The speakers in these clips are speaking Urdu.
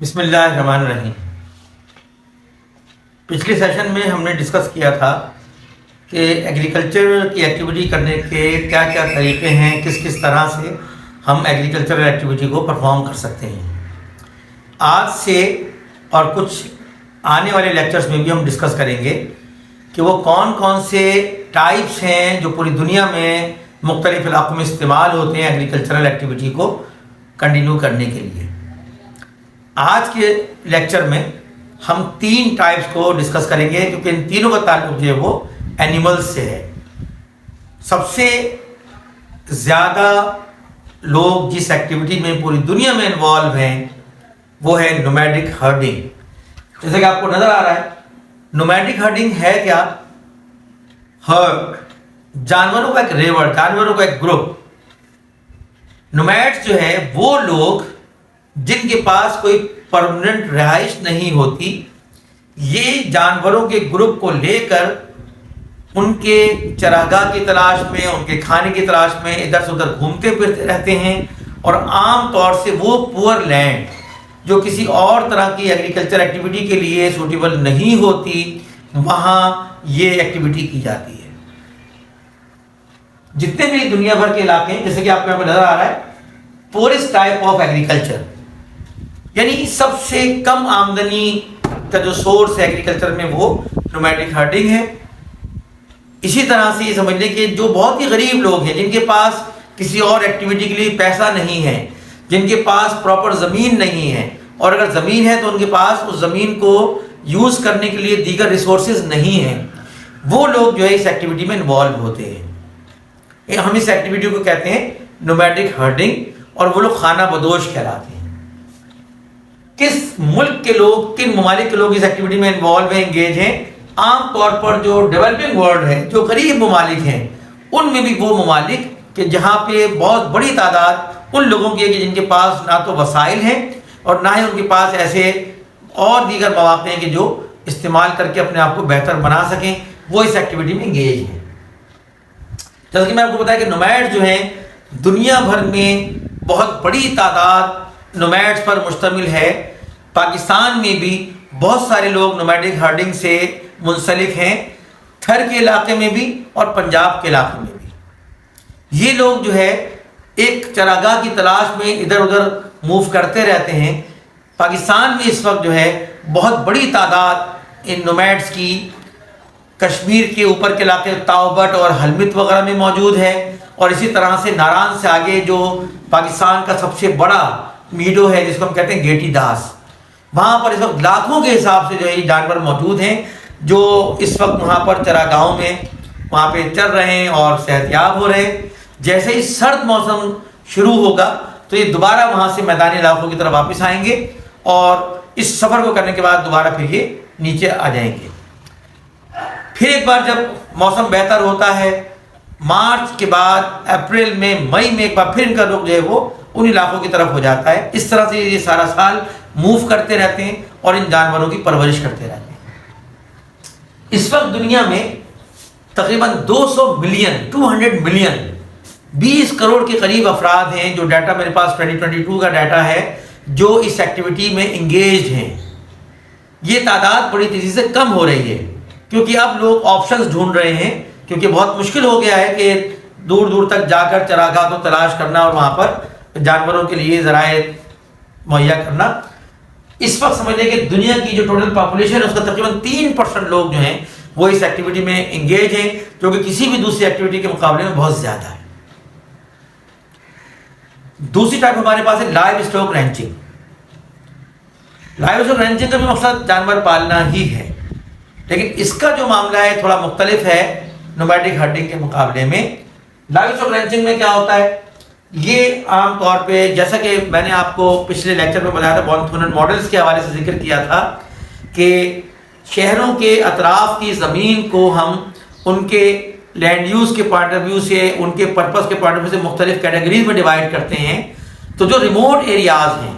بسم اللہ الرحمن الرحیم۔ پچھلے سیشن میں ہم نے ڈسکس کیا تھا کہ ایگریکلچر کی ایکٹیویٹی کرنے کے کیا کیا طریقے ہیں، کس کس طرح سے ہم ایگریکلچرل ایکٹیویٹی کو پرفارم کر سکتے ہیں۔ آج سے اور کچھ آنے والے لیکچرز میں بھی ہم ڈسکس کریں گے کہ وہ کون کون سے ٹائپس ہیں جو پوری دنیا میں مختلف علاقوں میں استعمال ہوتے ہیں ایگریکلچرل ایکٹیویٹی کو کنٹینیو کرنے کے لیے۔ آج کے لیکچر میں ہم 3 ٹائپس کو ڈسکس کریں گے کیونکہ ان تینوں کا تعلق جو ہے وہ اینیملز سے ہے۔ سب سے زیادہ لوگ جس ایکٹیویٹی میں پوری دنیا میں انوالو ہیں وہ ہے نومیڈک ہرڈنگ۔ جیسا کہ آپ کو نظر آ رہا ہے، نومیڈک ہرڈنگ ہے کیا؟ ہرڈ، جانوروں کا ایک ریوڑ، جانوروں کا ایک گروپ۔ نومیڈز جو ہے وہ لوگ جن کے پاس کوئی پرماننٹ رہائش نہیں ہوتی، یہ جانوروں کے گروپ کو لے کر ان کے چراگاہ کی تلاش میں، ان کے کھانے کی تلاش میں ادھر سے ادھر گھومتے پھرتے رہتے ہیں، اور عام طور سے وہ پور لینڈ جو کسی اور طرح کی ایگریکلچر ایکٹیویٹی کے لیے سوٹیبل نہیں ہوتی، وہاں یہ ایکٹیویٹی کی جاتی ہے۔ جتنے بھی دنیا بھر کے علاقے ہیں، جیسے کہ آپ کو یہاں پہ نظر آ رہا ہے، پورسٹ ٹائپ آف ایگریکلچر، یعنی سب سے کم آمدنی کا جو سورس ہے ایگریکلچر میں وہ نومیڈک ہرڈنگ ہے۔ اسی طرح سے یہ سمجھ لیں کہ جو بہت ہی غریب لوگ ہیں، جن کے پاس کسی اور ایکٹیویٹی کے لیے پیسہ نہیں ہے، جن کے پاس پراپر زمین نہیں ہے، اور اگر زمین ہے تو ان کے پاس اس زمین کو یوز کرنے کے لیے دیگر ریسورسز نہیں ہیں، وہ لوگ جو ہے اس ایکٹیویٹی میں انوالو ہوتے ہیں۔ ہم اس ایکٹیویٹی کو کہتے ہیں نومیڈک ہرڈنگ، اور وہ لوگ خانہ بدوش کہلاتے ہیں۔ کس ملک کے لوگ، کن ممالک کے لوگ اس ایکٹیویٹی میں انوالو ہیں، انگیج ہیں؟ عام طور پر جو ڈیولپنگ ورلڈ ہے، جو غریب ممالک ہیں، ان میں بھی وہ ممالک کہ جہاں پہ بہت بڑی تعداد ان لوگوں کی ہے کہ جن کے پاس نہ تو وسائل ہیں اور نہ ہی ان کے پاس ایسے اور دیگر مواقع ہیں کہ جو استعمال کر کے اپنے آپ کو بہتر بنا سکیں، وہ اس ایکٹیویٹی میں انگیج ہیں۔ جیسا کہ میں آپ کو بتایا کہ نومیڈ جو ہیں دنیا بھر میں بہت بڑی تعداد نومیڈز پر مشتمل ہے۔ پاکستان میں بھی بہت سارے لوگ نومیڈک ہرڈنگ سے منسلک ہیں، تھر کے علاقے میں بھی اور پنجاب کے علاقے میں بھی۔ یہ لوگ جو ہے ایک چراگاہ کی تلاش میں ادھر ادھر موو کرتے رہتے ہیں۔ پاکستان میں اس وقت جو ہے بہت بڑی تعداد ان نومیڈز کی کشمیر کے اوپر کے علاقے تاوبٹ اور حلمت وغیرہ میں موجود ہے، اور اسی طرح سے ناران سے آگے جو پاکستان کا سب سے بڑا میڈو ہے جس کو ہم کہتے ہیں گیٹی داس، وہاں پر اس وقت لاکھوں کے حساب سے جو ہے یہ جانور موجود ہیں جو اس وقت وہاں پر چراگاہوں میں وہاں پہ چر رہے ہیں اور صحت یاب ہو رہے ہیں۔ جیسے ہی سرد موسم شروع ہوگا تو یہ دوبارہ وہاں سے میدانی علاقوں کی طرف واپس آئیں گے، اور اس سفر کو کرنے کے بعد دوبارہ پھر یہ نیچے آ جائیں گے۔ پھر ایک بار جب موسم بہتر ہوتا ہے، مارچ کے بعد اپریل میں، مئی میں ایک بار پھر ان کا رخ جو ہے وہ ان علاقوں کی طرف ہو جاتا ہے۔ اس طرح سے یہ سارا سال موو کرتے رہتے ہیں اور ان جانوروں کی پرورش کرتے رہتے ہیں۔ اس وقت دنیا میں تقریباً 200 ملین 20 کروڑ کے قریب افراد ہیں، جو ڈیٹا میرے پاس 2022 کا ڈیٹا ہے، جو اس ایکٹیویٹی میں انگیجڈ ہیں۔ یہ تعداد بڑی تیزی سے کم ہو رہی ہے کیونکہ اب لوگ آپشنز ڈھونڈ رہے ہیں، کیونکہ بہت مشکل ہو گیا ہے کہ دور دور تک جا کر چراگاہ کو تلاش کرنا اور وہاں پر جانوروں کے لیے ذرائع مہیا کرنا۔ اس وقت سمجھ لیں کہ دنیا کی جو ٹوٹل پاپولیشن ہے اس کا تقریباً 3% لوگ جو ہیں وہ اس ایکٹیویٹی میں انگیج ہیں، جو کہ کسی بھی دوسری ایکٹیویٹی کے مقابلے میں بہت زیادہ ہے۔ دوسری ٹائپ ہمارے پاس ہے لائیو اسٹاک رینچنگ۔ لائیو اسٹاک رینچنگ کا بھی مقصد جانور پالنا ہی ہے، لیکن اس کا جو معاملہ ہے تھوڑا مختلف ہے نومیڈک ہرڈنگ کے مقابلے میں۔ لائیو اسٹاک رینچنگ میں کیا ہوتا ہے؟ یہ عام طور پہ جیسا کہ میں نے آپ کو پچھلے لیکچر میں بتایا تھا، بون ماڈلز کے حوالے سے ذکر کیا تھا کہ شہروں کے اطراف کی زمین کو ہم ان کے لینڈ یوز کے پوائنٹ آف ویو سے، ان کے پرپس کے پوائنٹ آف ویو سے مختلف کیٹیگریز میں ڈیوائڈ کرتے ہیں۔ تو جو ریموٹ ایریاز ہیں،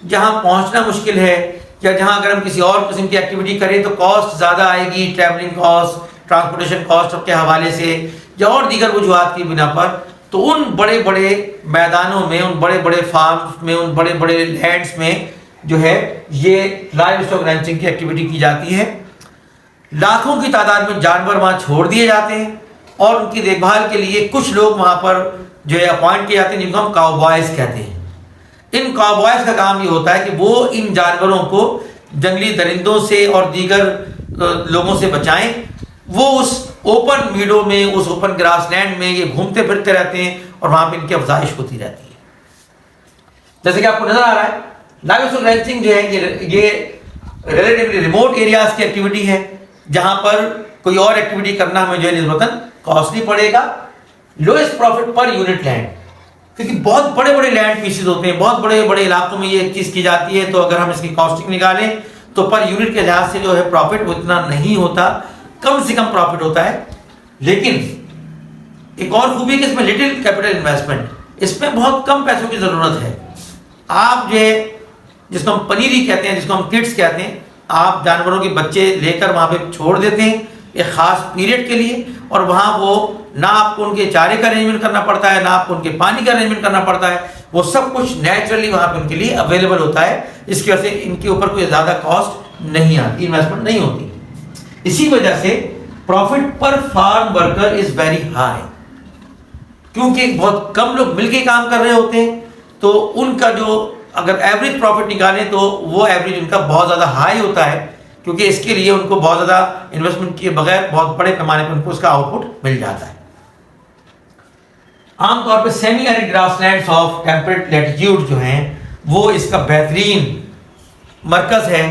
جہاں پہنچنا مشکل ہے، یا جہاں اگر ہم کسی اور قسم کی ایکٹیویٹی کریں تو کاسٹ زیادہ آئے گی، ٹریولنگ کاسٹ، ٹرانسپورٹیشن کاسٹ کے حوالے سے یا اور دیگر وجوہات کی بنا پر، تو ان بڑے بڑے میدانوں میں، ان بڑے بڑے فارمز میں، ان بڑے بڑے لینڈز میں جو ہے یہ لائیو اسٹاک رینچنگ کی ایکٹیویٹی کی جاتی ہے. لاکھوں کی تعداد میں جانور وہاں چھوڑ دیے جاتے ہیں اور ان کی دیکھ بھال کے لیے کچھ لوگ وہاں پر جو ہے اپوائنٹ کیے جاتے ہیں جن کو ہم کاؤ بوائز کہتے ہیں. ان کاؤ بوائز کا کام یہ ہوتا ہے کہ وہ ان جانوروں کو جنگلی درندوں سے اور دیگر لوگوں سے بچائیں. وہ اس اوپن میڈو میں، اس اوپن گراس لینڈ میں یہ گھومتے پھرتے رہتے ہیں اور وہاں پہ ان کی افزائش ہوتی رہتی ہے. جیسے کہ آپ کو نظر آ رہا ہے لائیو اسٹاک رینچنگ جو ہے یہ ریلیٹیولی ریموٹ ایریاز کی ایکٹیویٹی ہے جہاں پر کوئی اور ایکٹیویٹی کرنا ہمیں جو ہے نسبتاً کاسٹلی پڑے گا. Lowest profit per unit land, کیونکہ بہت بڑے بڑے لینڈ پیسز ہوتے ہیں، بہت بڑے بڑے علاقوں میں یہ ایک چیز کی جاتی ہے، تو اگر ہم اس کی کاسٹنگ نکالیں تو پر یونٹ کے لحاظ سے جو ہے پروفٹ اتنا نہیں ہوتا، کم سے کم پروفٹ ہوتا ہے. لیکن ایک اور خوبی ہے کہ اس میں لٹل کیپٹل انویسٹمنٹ، اس میں بہت کم پیسوں کی ضرورت ہے. آپ جو ہے جس کو ہم پنیری کہتے ہیں، جس کو ہم کڈس کہتے ہیں، آپ جانوروں کے بچے لے کر وہاں پہ چھوڑ دیتے ہیں ایک خاص پیریڈ کے لیے، اور وہاں وہ نہ آپ کو ان کے چارے کا ارینجمنٹ کرنا پڑتا ہے، نہ آپ کو ان کے پانی کا ارینجمنٹ کرنا پڑتا ہے، وہ سب کچھ نیچرلی وہاں پہ ان کے لیے اویلیبل ہوتا ہے. اس کی وجہ سے ان کے اوپر کوئی زیادہ کاسٹ نہیں آتی، انویسٹمنٹ نہیں ہوتی. اسی وجہ سے پروفٹ پر farm worker is very high, کیونکہ بہت کم لوگ مل کے کام کر رہے ہوتے ہیں، تو ان کا جو اگر ایوریج پروفٹ نکالیں تو وہ ایوریج ان کا بہت زیادہ ہائی ہوتا ہے، کیونکہ اس کے لیے ان کو بہت زیادہ انویسٹمنٹ کیے بغیر بہت بڑے پیمانے پر ان کو اس کا آؤٹ پٹ مل جاتا ہے. عام طور پہ semi arid grasslands of temperate latitude جو ہیں وہ اس کا بہترین مرکز ہے.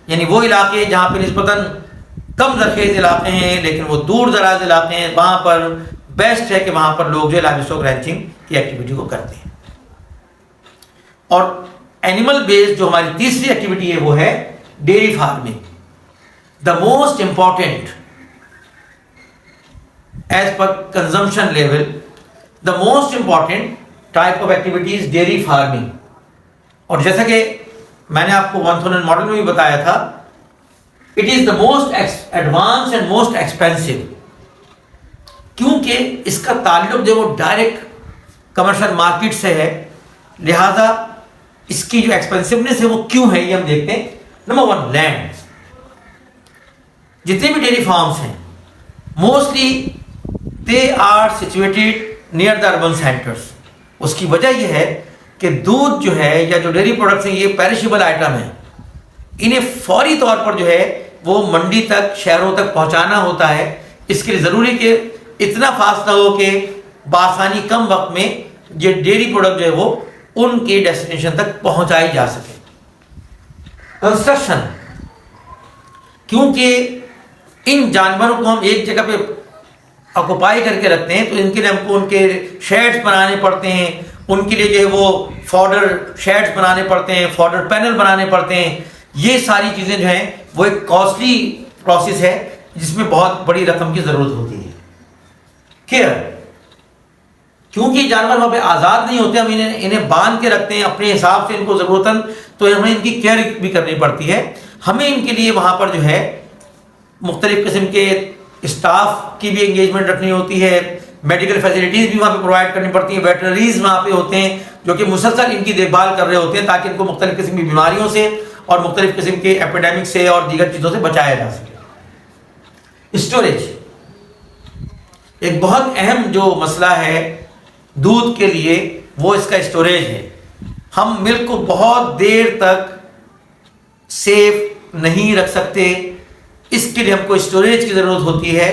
یعنی وہ علاقے جہاں پہ نسبتاً کم زرخیز علاقے ہیں لیکن وہ دور دراز علاقے ہیں، وہاں پر بیسٹ ہے کہ وہاں پر لوگ جو ہے لائیو اسٹاک رینچنگ کی ایکٹیویٹی کو کرتے ہیں. اور اینیمل بیس جو ہماری تیسری ایکٹیویٹی ہے وہ ہے dairy farming. The most important as per consumption level, the most important type of activity is dairy farming. اور جیسا کہ میں نے آپ کو 1000 ماڈل میں بھی بتایا تھا، it is the most advance and most expensive, کیونکہ اس کا تعلق جو وہ ڈائریکٹ کمرشل مارکیٹ سے ہے، لہذا اس کی جو ایکسپینسونیس ہے وہ کیوں ہے یہ ہم دیکھتے ہیں. Number 1 land. جتنے بھی ڈیری فارمز ہیں mostly they are situated near the urban centres. اس کی وجہ یہ ہے کہ دودھ جو ہے یا جو ڈیری پروڈکٹس ہیں یہ پیرشیبل آئٹم ہیں، انہیں فوری طور پر جو ہے وہ منڈی تک، شہروں تک پہنچانا ہوتا ہے. اس کے لیے ضروری کہ اتنا فاصلہ ہو کہ بآسانی کم وقت میں یہ ڈیری پروڈکٹ جو ہے وہ ان کی ڈیسٹینیشن تک پہنچائی جا سکے. کنسٹرکشن، کیونکہ ان جانوروں کو ہم ایک جگہ پہ آکوپائی کر کے رکھتے ہیں تو ان کے لیے ہم کو ان کے شیڈز بنانے پڑتے ہیں، ان کے لیے جو ہے وہ فوڈر شیڈز بنانے پڑتے ہیں، فوڈر پینل بنانے پڑتے ہیں. یہ ساری چیزیں جو ہیں وہ ایک کاسٹلی پروسیس ہے جس میں بہت بڑی رقم کی ضرورت ہوتی ہے. کیئر، کیونکہ جانور وہاں پہ آزاد نہیں ہوتے، ہم انہیں باندھ کے رکھتے ہیں اپنے حساب سے، ان کو ضرورتاً تو ہمیں ان کی کیئر بھی کرنی پڑتی ہے. ہمیں ان کے لیے وہاں پر جو ہے مختلف قسم کے اسٹاف کی بھی انگیجمنٹ رکھنی ہوتی ہے، میڈیکل فیسلٹیز بھی وہاں پہ پرووائڈ کرنی پڑتی ہیں، ویٹرنریز وہاں پہ ہوتے ہیں جو کہ مسلسل ان کی دیکھ بھال کر رہے ہوتے ہیں تاکہ ان کو مختلف قسم کی بیماریوں سے اور مختلف قسم کے ایپیڈیمک سے اور دیگر چیزوں سے بچایا جا سکے. اسٹوریج ایک بہت اہم جو مسئلہ ہے دودھ کے لیے، وہ اس کا اسٹوریج ہے. ہم ملک کو بہت دیر تک سیف نہیں رکھ سکتے، اس کے لیے ہم کو اسٹوریج کی ضرورت ہوتی ہے.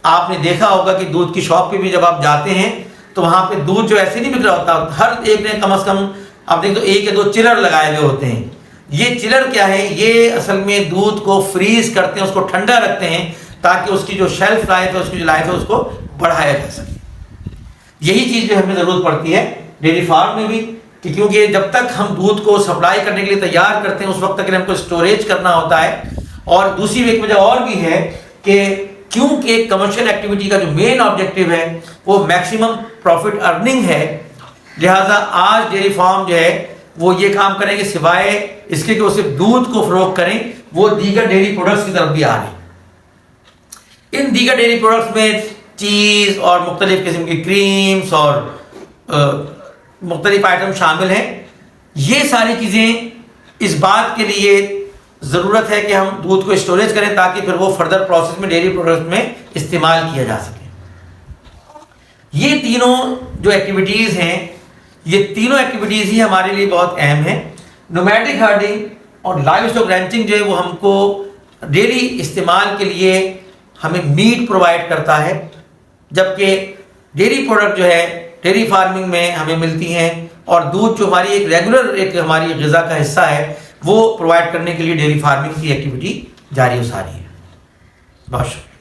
آپ نے دیکھا ہوگا کہ دودھ کی شاپ پہ بھی جب آپ جاتے ہیں تو وہاں پہ دودھ جو ایسے نہیں بک رہا ہوتا، ہر ایک نے کم از کم آپ دیکھیں تو 1 یا 2 چلر لگائے ہوئے ہوتے ہیں. یہ چلر کیا ہے؟ یہ اصل میں دودھ کو فریز کرتے ہیں، اس کو ٹھنڈا رکھتے ہیں تاکہ اس کی جو شیلف لائف ہے، اس کی جو لائف ہے، اس کو بڑھایا جا سکے. یہی چیز جو ہمیں ضرورت پڑتی ہے ڈیری فارم میں بھی، کہ کیونکہ جب تک ہم دودھ کو سپلائی کرنے کے لیے تیار کرتے ہیں اس وقت تک ہم کو اسٹوریج کرنا ہوتا ہے. اور دوسری ایک وجہ اور بھی ہے کہ کیونکہ کمرشل ایکٹیویٹی کا جو مین آبجیکٹو ہے وہ میکسیمم پروفٹ ارننگ ہے، لہٰذا آج ڈیری فارم جو ہے وہ یہ کام کریں کہ سوائے اس کے کہ وہ صرف دودھ کو فروخت کریں، وہ دیگر ڈیری پروڈکٹس کی طرف بھی آ رہے ہیں. ان دیگر ڈیری پروڈکٹس میں چیز اور مختلف قسم کی کریمز اور مختلف آئٹم شامل ہیں. یہ ساری چیزیں اس بات کے لیے ضرورت ہے کہ ہم دودھ کو اسٹوریج کریں تاکہ پھر وہ فردر پروسیس میں ڈیری پروڈکٹ میں استعمال کیا جا سکے. یہ تینوں جو ایکٹیویٹیز ہیں، یہ تینوں ایکٹیویٹیز ہی ہمارے لیے بہت اہم ہیں. نومیڈک ہرڈنگ اور لائیو اسٹاک رینچنگ جو ہے وہ ہم کو ڈیلی استعمال کے لیے ہمیں میٹ پرووائڈ کرتا ہے، جبکہ ڈیری پروڈکٹ جو ہے ڈیری فارمنگ میں ہمیں ملتی ہیں، اور دودھ جو ہماری ایک ریگولر ایک ہماری غذا کا حصہ ہے وہ پرووائڈ کرنے کے لیے ڈیری فارمنگ کی ایکٹیویٹی جاری و ساری ہے. بہت شکریہ.